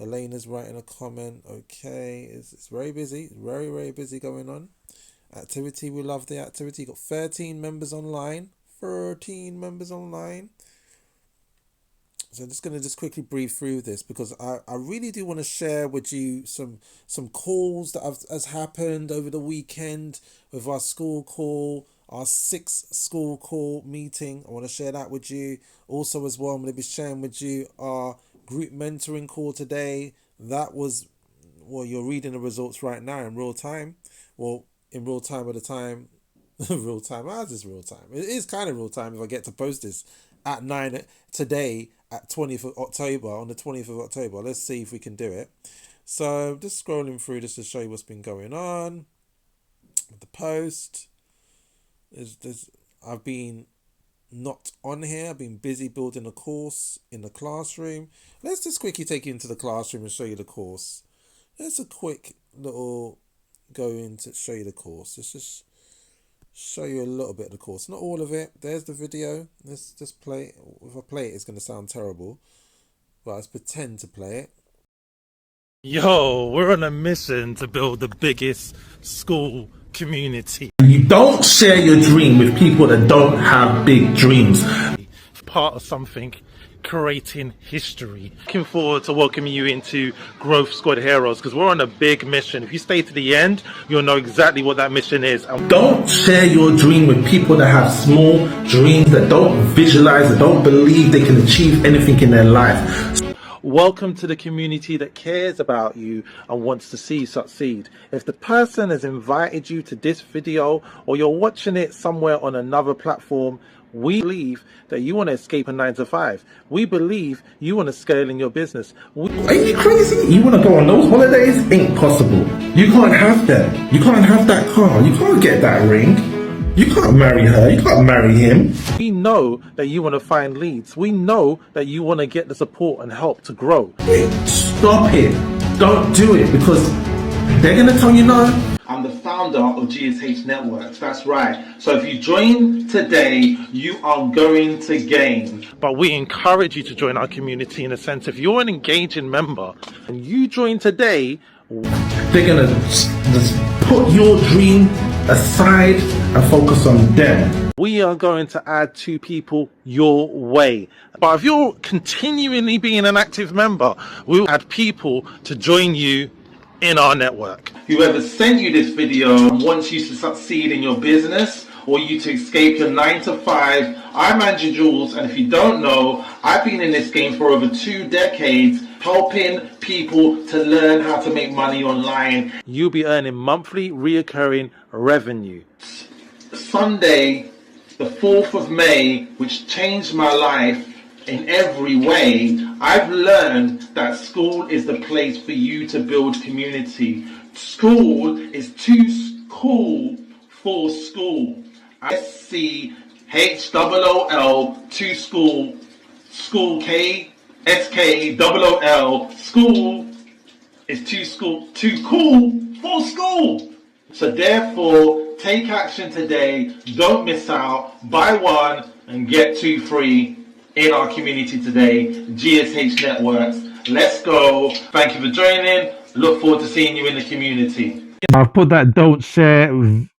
Elena's writing a comment. Okay, it's very busy, very, very busy going on. Activity, we love the activity. Got 13 members online. 13 members online. So I'm just going to just quickly breeze through this because I really do want to share with you some calls that has happened over the weekend with our school call, our 6th school call meeting. I want to share that with you. Also as well, I'm going to be sharing with you our group mentoring call today. That was, well, you're reading the results right now in real time. Well, in real time at the time. Real time. How's this real time? It is kind of real time if I get to post this at 9 today at 20th of October, on the 20th of October. Let's see if we can do it. So just scrolling through just to show you what's been going on with the post. I've been not on here. I've been busy building a course in the classroom. Let's just quickly take you into the classroom and show you the course. There's a quick little go in to show you the course. Let's just show you a little bit of the course, not all of it. There's the video. Let's just play it. If I play it, it's going to sound terrible, but let's pretend to play it. Yo, we're on a mission to build the biggest school community. You don't share your dream with people that don't have big dreams. Part of something, creating history. Looking forward to welcoming you into Growth Squad Heroes because we're on a big mission. If you stay to the end, you'll know exactly what that mission is. Don't share your dream with people that have small dreams, that don't visualize, that don't believe they can achieve anything in their life. Welcome to the community that cares about you and wants to see you succeed. If the person has invited you to this video or you're watching it somewhere on another platform, we believe that you want to escape a 9-to-5. We believe you want to scale in your business. Are you crazy? You want to go on those holidays? Ain't possible. You can't have that. You can't have that car. You can't get that ring. You can't marry her. You can't marry him. We know that you want to find leads. We know that you want to get the support and help to grow. Stop it. Don't do it because they're going to tell you no. I'm the founder of GSH Networks, that's right. So if you join today, you are going to gain. But we encourage you to join our community in a sense. If you're an engaging member and you join today, they're going to just put your dream aside and focus on them. We are going to add 2 people your way. But if you're continually being an active member, we'll add people to join you in our network. Whoever sent you this video wants you to succeed in your business or you to escape your 9-to-5. I'm Andrew Jules, and if you don't know, I've been in this game for over 2 decades, helping people to learn how to make money online. You'll be earning monthly reoccurring revenue. Sunday, the 4th of May, which changed my life in every way, I've learned that Skool is the place for you to build community. Skool is too cool for school. SCHOOL, to school, school KSKOOL, school is too cool for school. So therefore, take action today. Don't miss out. Buy 1 and get 2 free in our community today. GSH Networks. Let's go. Thank you for joining. Look forward to seeing you in the community. I've put that don't share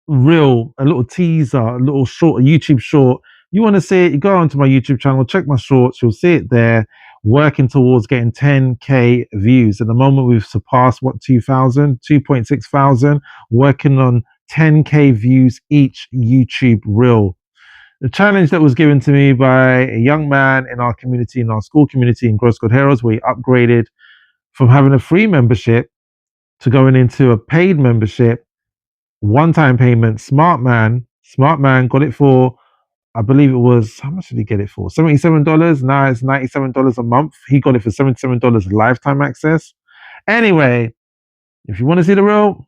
reel, a little teaser, a little short, a YouTube short. You want to see it, you go onto my YouTube channel, check my shorts, you'll see it there, working towards getting 10k views. At the moment, we've surpassed 2.6 thousand, working on 10k views each YouTube reel. The challenge that was given to me by a young man in our community, in our school community in Growth Squad Heroes, where he upgraded from having a free membership to going into a paid membership, one-time payment. Smart man got it for, I believe it was, how much did he get it for? $77. Now it's $97 a month. He got it for $77 lifetime access. Anyway, if you want to see the real,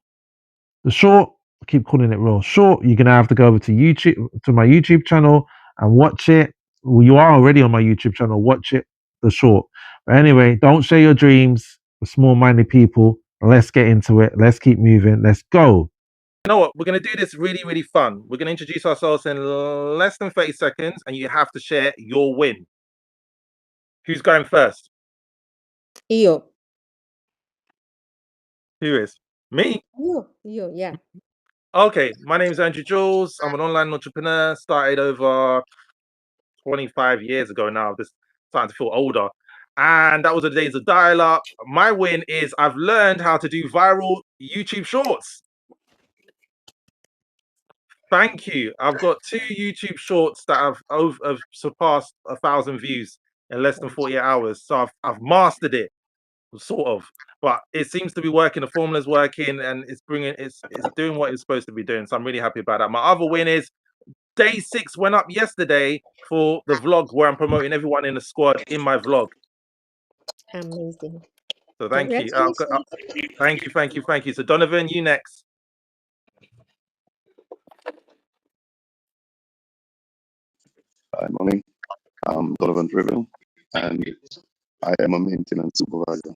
the short, I keep calling it real short, you're gonna have to go over to YouTube, to my YouTube channel and watch it. Well, you are already on my YouTube channel. Watch it, the short. But anyway, don't share your dreams with small-minded people. Let's get into it. Let's keep moving. Let's go. You know what? We're going to do this really, really fun. We're going to introduce ourselves in less than 30 seconds, and you have to share your win. Who's going first? Io. Who is? Me? You, yeah. Okay, my name is Andrew Jules. I'm an online entrepreneur. Started over 25 years ago now. Just starting to feel older. And that was the days of dial up. My win is I've learned how to do viral YouTube shorts. Thank you. I've got 2 YouTube shorts that have surpassed 1,000 views in less than 48 hours. So I've mastered it, sort of. But it seems to be working. The formula's working, and it's doing what it's supposed to be doing. So I'm really happy about that. My other win is day 6 went up yesterday for the vlog where I'm promoting everyone in the squad in my vlog. Amazing. So thank you. Congratulations. Thank you. So Donovan, you next. Hi, morning. I'm Donovan Driven, and I am a maintenance supervisor.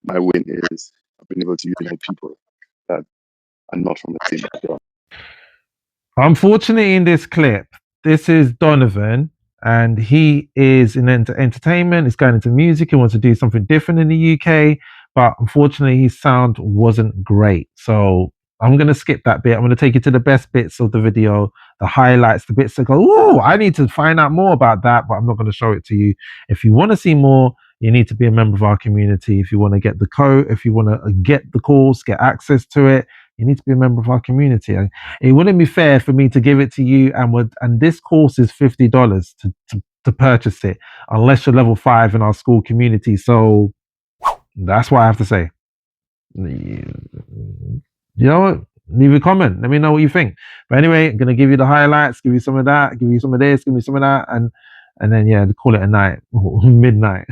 My win is I've been able to unite people that are not from the same background. Unfortunately, in this clip, this is Donovan, and he is in entertainment. He's going into music. He wants to do something different in the UK, but unfortunately, his sound wasn't great. So I'm going to skip that bit. I'm going to take you to the best bits of the video, the highlights, the bits that go, oh, I need to find out more about that, but I'm not going to show it to you. If you want to see more, you need to be a member of our community. If you want to get the code, if you want to get the course, get access to it, you need to be a member of our community. It wouldn't be fair for me to give it to you and this course is $50 to purchase it unless you're level 5 in our Skool community. So that's what I have to say. You know what? Leave a comment. Let me know what you think. But anyway, I'm gonna give you the highlights, give you some of that, give you some of this, give me some of that, and then yeah, call it a night, midnight.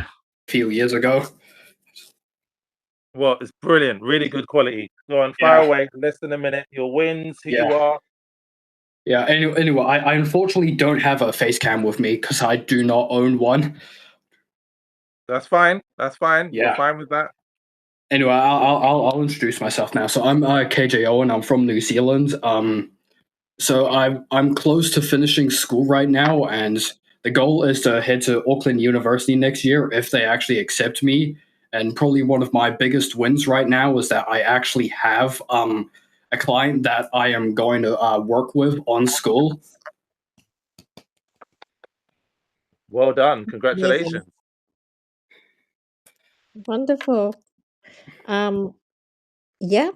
Few years ago. Well, it's brilliant, really good quality. Go on, fire away. Less than a minute. Your wins, who you are. Yeah. Anyway, I unfortunately don't have a face cam with me because I do not own one. That's fine. That's fine. Yeah. We're fine with that. Anyway, I'll introduce myself now. So I'm KJO and I'm from New Zealand. So I'm close to finishing school right now, and the goal is to head to Auckland University next year if they actually accept me. And probably one of my biggest wins right now is that I actually have a client that I am going to work with on Skool. Well done. Congratulations. Wonderful. Yeah.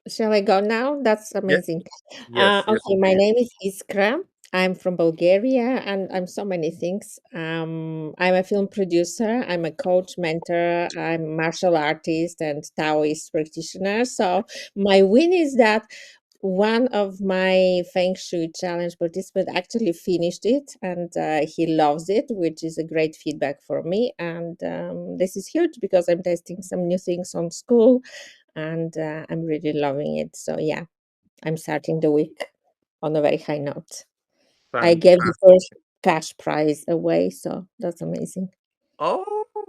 Shall I go now? That's amazing. Yes. Okay, my name is Iskra. I'm from Bulgaria and I'm so many things. I'm a film producer, I'm a coach, mentor, I'm a martial artist and Taoist practitioner. So my win is that one of my Feng Shui challenge participants actually finished it and he loves it, which is a great feedback for me. And this is huge because I'm testing some new things on Skool and I'm really loving it. So yeah, I'm starting the week on a very high note. I gave the first cash prize away, so that's amazing. Oh,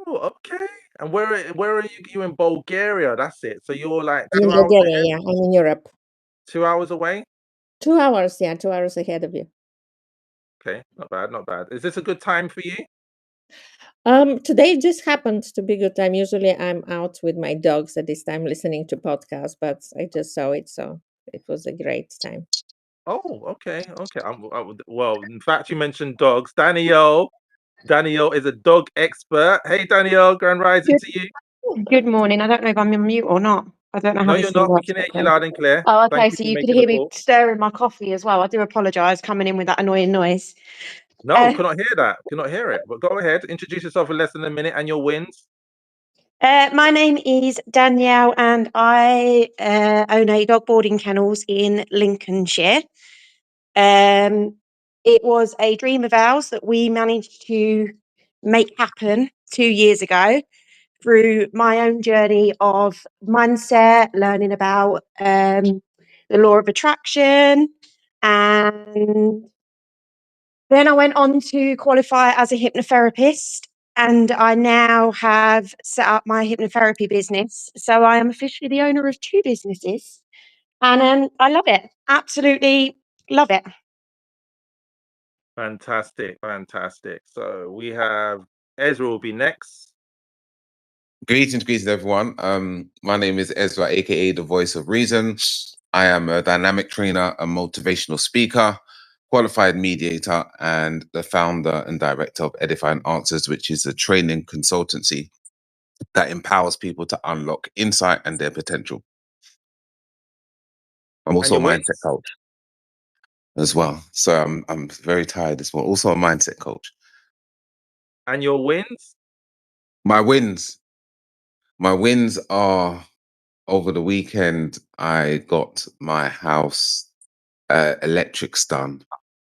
okay. And where are you? You in Bulgaria? That's it. So you're like In 2 hours Bulgaria, ahead? yeah, I'm in Europe. 2 hours away? 2 hours, yeah, 2 hours ahead of you. Okay, not bad, not bad. Is this a good time for you? Today just happened to be good time. Usually I'm out with my dogs at this time listening to podcasts, but I just saw it, so it was a great time. Oh, okay, okay. Well, in fact, you mentioned dogs. Danielle is a dog expert. Hey, Danielle, grand rising to you. Good morning. I don't know if I'm on mute or not. I don't know how No, this you're thing not. We works can hear you properly. loud and clear. Oh, Thank okay. you So for you could making the hear me call. stirring my coffee as well. I do apologise coming in with that annoying noise. No, cannot hear that. Cannot hear it. But go ahead. Introduce yourself in less than a minute and your wins. My name is Danielle and I own a dog boarding kennels in Lincolnshire. It was a dream of ours that we managed to make happen 2 years ago through my own journey of mindset, learning about the law of attraction, and then I went on to qualify as a hypnotherapist. And I now have set up my hypnotherapy business. So I am officially the owner of 2 businesses. And I love it. Absolutely love it. Fantastic, fantastic. So we have Ezra will be next. Greetings, everyone. My name is Ezra, aka the Voice of Reason. I am a dynamic trainer, a motivational speaker, qualified mediator, and the founder and director of Edifying Answers, which is a training consultancy that empowers people to unlock insight and their potential. I'm also a mindset coach as well. So I'm very tired this morning. Also a mindset coach. And your wins? My wins are over the weekend. I got my house electrics done,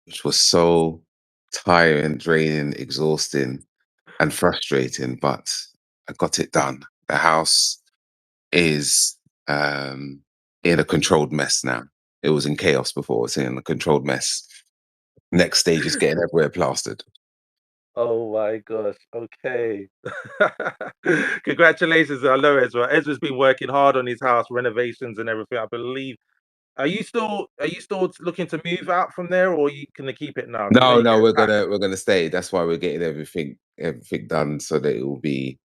which was so tiring, draining, exhausting, and frustrating, but I got it done. The house is in a controlled mess now. It was in chaos before. It's in a controlled mess. Next stage is getting everywhere plastered. Oh my gosh. Okay. Congratulations. I know Ezra. Ezra's been working hard on his house renovations and everything, I believe. Are you still looking to move out from there, or are you gonna keep it now? 'Cause you know No, you get we're taxed. gonna stay. That's why we're getting everything done so that it will be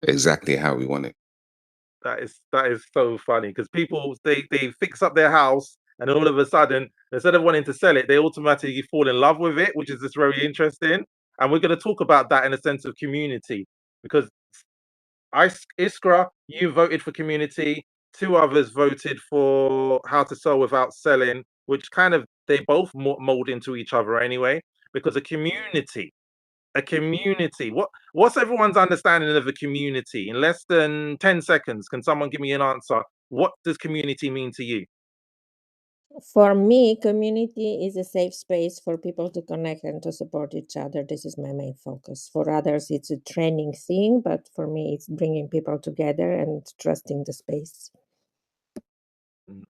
exactly how we want it. That is so funny because people they fix up their house and then all of a sudden, instead of wanting to sell it, they automatically fall in love with it, which is just very interesting. And we're going to talk about that in a sense of community because Iskra, you voted for community. Two others voted for how to sell without selling, which kind of they both mold into each other anyway. Because a community. What's everyone's understanding of a community? In less than 10 seconds, can someone give me an answer? What does community mean to you? For me, community is a safe space for people to connect and to support each other. This is my main focus. For others, it's a training thing, but for me, it's bringing people together and trusting the space.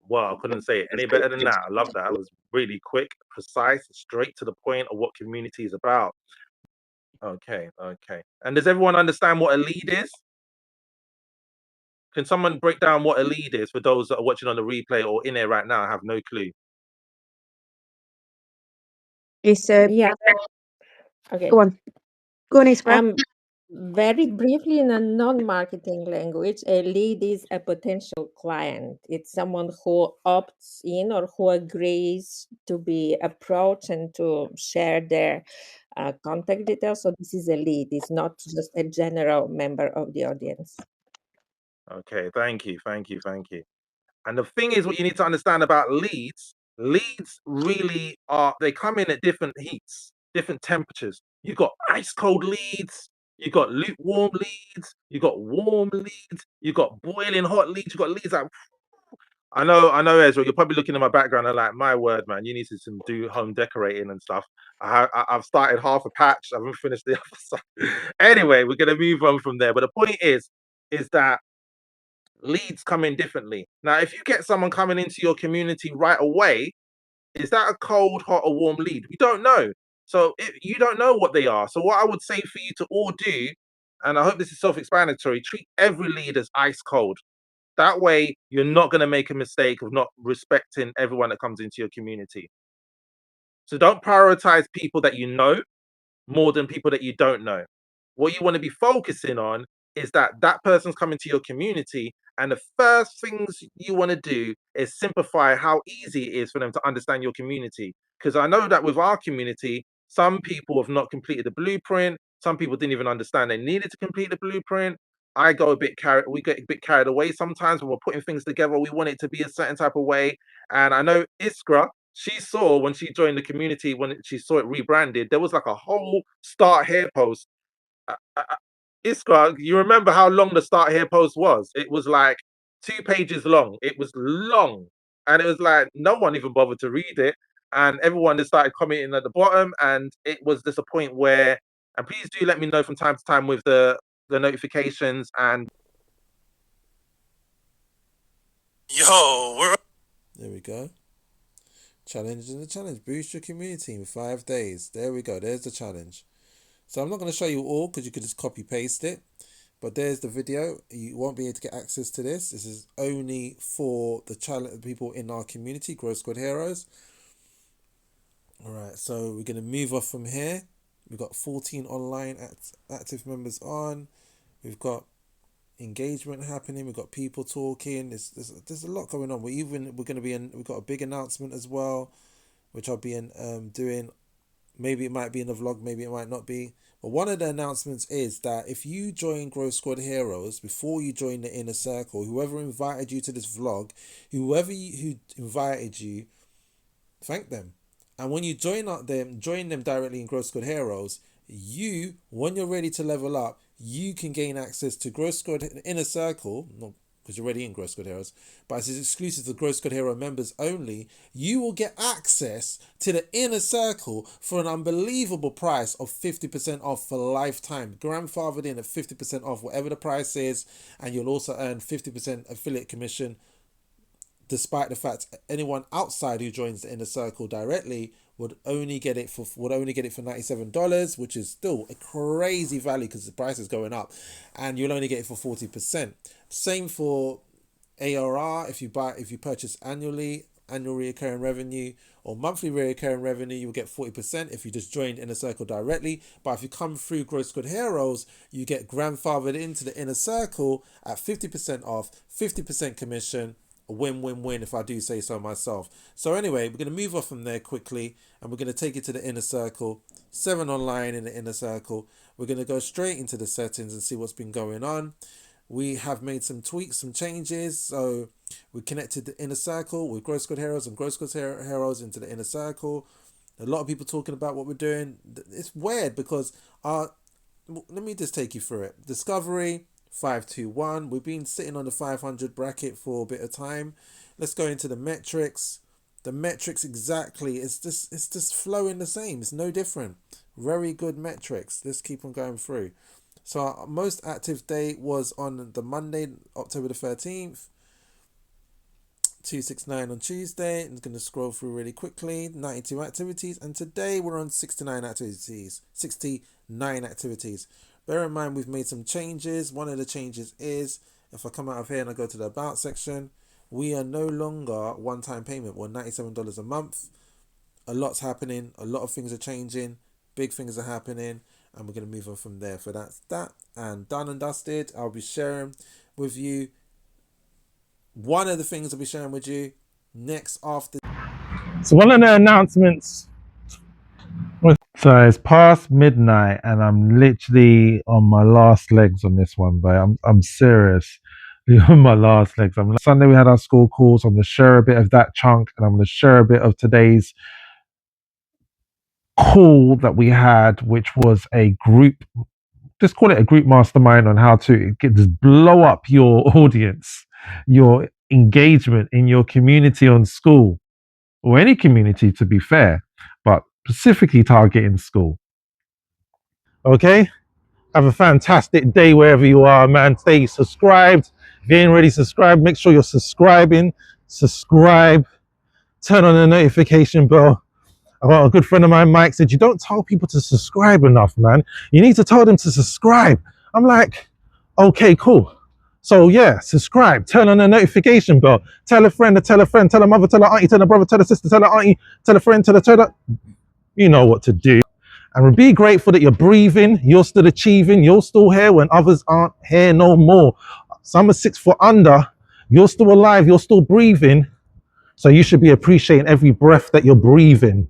Well, I couldn't say it any better than that. I love that. It was really quick, precise, straight to the point of what community is about. Okay, okay. And does everyone understand what a lead is? Can someone break down what a lead is for those that are watching on the replay or in there right now? I have no clue. It's Yeah. Okay. go on. Go on, Iskra. Very briefly, in a non-marketing language, a lead is a potential client. It's someone who opts in or who agrees to be approached and to share their contact details. So this is a lead. It's not just a general member of the audience. Okay, thank you, thank you, thank you. And the thing is, what you need to understand about leads really they come in at different heats, different temperatures. You got ice cold leads, you got lukewarm leads, you got warm leads, you got boiling hot leads, you got leads like I know, Ezra. You're probably looking at my background and like, my word, man, you need to do home decorating and stuff. I've started half a patch. I haven't finished the other side. Anyway, we're gonna move on from there. But the point is that leads come in differently. Now, if you get someone coming into your community right away, is that a cold, hot, or warm lead? We don't know. So you don't know what they are. So what I would say for you to all do, and I hope this is self-explanatory, treat every lead as ice cold. That way, you're not going to make a mistake of not respecting everyone that comes into your community. So don't prioritize people that you know more than people that you don't know. What you want to be focusing on is that that person's coming to your community, and the first things you want to do is simplify how easy it is for them to understand your community. Because I know that with our community, some people have not completed the blueprint. Some people didn't even understand they needed to complete the blueprint. We get a bit carried away sometimes when we're putting things together. We want it to be a certain type of way. And I know Iskra, she saw when she joined the community, when she saw it rebranded, there was like a whole start here post. Iskra, you remember how long the start here post was? It was like 2 pages long. It was long. And it was like no one even bothered to read it. And everyone just started commenting at the bottom. And it was just a point where, and please do let me know from time to time with the notifications and There we go. Challenge and the challenge. Boost your community in 5 days. There we go. There's the challenge. So I'm not going to show you all because you could just copy paste it. But there's the video. You won't be able to get access to this. This is only for the challenge people in our community, Growth Squad Heroes. Alright, so we're going to move off from here. We've got 14 online active members on. We've got engagement happening. We've got people talking. There's a lot going on. We're going to be in. We've got a big announcement as well, which I'll be doing. Maybe it might be in the vlog, maybe it might not be. But one of the announcements is that if you join Growth Squad Heroes, before you join the inner circle, whoever invited you to this vlog, who invited you, thank them. And when you join them directly in Growth Squad Heroes, when you're ready to level up, you can gain access to Growth Squad Inner Circle, not because you're already in Growth Squad Heroes, but it's exclusive to Growth Squad Hero members only. You will get access to the Inner Circle for an unbelievable price of 50% off for lifetime. Grandfathered in at 50% off, whatever the price is, and you'll also earn 50% affiliate commission, despite the fact anyone outside who joins the Inner Circle directly would only get it for $97, which is still a crazy value because the price is going up, and you'll only get it for 40%. Same for ARR. If you purchase annual recurring revenue or monthly recurring revenue, you'll get 40% if you just join Inner Circle directly. But if you come through Growth Squad Heroes, you get grandfathered into the Inner Circle at 50% off, 50% commission. A win-win-win, if I do say so myself. So anyway, we're going to move off from there quickly, and we're going to take it to the Inner Circle. 7 online in the Inner Circle. We're going to go straight into the settings and see what's been going on. We have made some tweaks, some changes. So we connected the Inner Circle with Growth Squad Heroes and Growth Squad Heroes into the Inner Circle. A lot of people talking about what we're doing. It's weird because let me just take you through it. Discovery 521. We've been sitting on the 500 bracket for a bit of time. Let's go into the metrics. The metrics exactly, it's just flowing the same. It's no different. Very good metrics. Let's keep on going through. So our most active day was on the Monday, October the 13th. 269 on Tuesday. I'm going to scroll through really quickly. 92 activities, and today we're on 69 activities. Bear in mind we've made some changes. One of the changes is if I come out of here and I go to the About section, we are no longer one-time payment. We're $97 a month. A lot's happening. A lot of things are changing. Big things are happening, and we're going to move on from there. So that's that, and done and dusted. I'll be sharing with you one of the things I'll be sharing with you next after. So one of the announcements. So it's past midnight, and I'm literally on my last legs on this one, but I'm serious. On my last legs. Sunday we had our school calls. I'm going to share a bit of that chunk, and I'm going to share a bit of today's call that we had, which was a group. Just call it a group mastermind on how to just blow up your audience, your engagement in your community on Skool, or any community to be fair, but specifically targeting Skool. Okay? Have a fantastic day wherever you are, man. Stay subscribed. If you ain't already subscribed, make sure you're subscribing. Subscribe. Turn on the notification bell. I got a good friend of mine, Mike, said, you don't tell people to subscribe enough, man. You need to tell them to subscribe. I'm like, okay, cool. So yeah, subscribe, turn on the notification bell, tell a friend, tell a mother, tell a auntie, tell a brother, tell a sister, tell a auntie, tell a friend, tell a, you know what to do. And be grateful that you're breathing, you're still achieving, you're still here when others aren't here no more. Some are 6 foot under, you're still alive, you're still breathing. So you should be appreciating every breath that you're breathing.